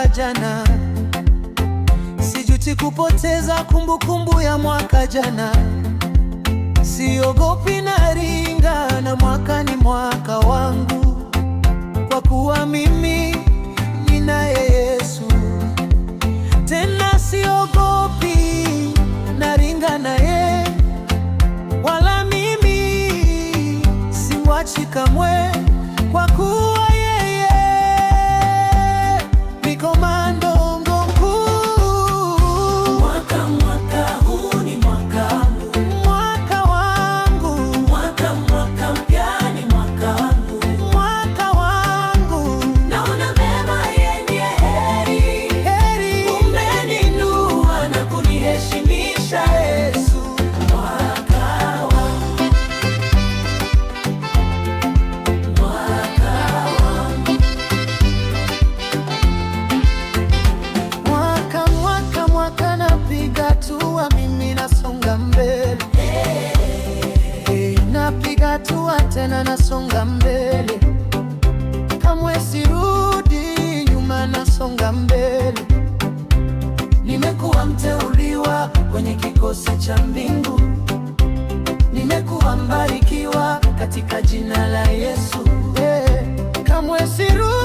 mwaka jana, sijuti kupoteza kumbukumbu ya mwaka jana. Siogopi naringa, na mwaka ni mwaka wangu, kwa kuwa mimi ninaye Yesu. Tena siogopi naringa naye, wala mimi simwachi kamwe, kwa kuwa yeye ni komando mkuu. Mwaka huu ni mwaka wangu, Mwaka wangu, mwaka mpya ni mwaka wangu, mwaka wangu. naona mema yenye heri, Heri umeninua na kuniheshimisha Yesu. Mwaka wangu, mwaka napiga hatua, mimi nasonga mbele. Napiga hatua tena, nasonga mbele, kamwe sirudi nyuma, nasonga mbele. Nimekuwa mteuliwa kwenye kikosi cha mbingu, nimekuwa mbarikiwa katika jina la Yesu. Kamwe sirudi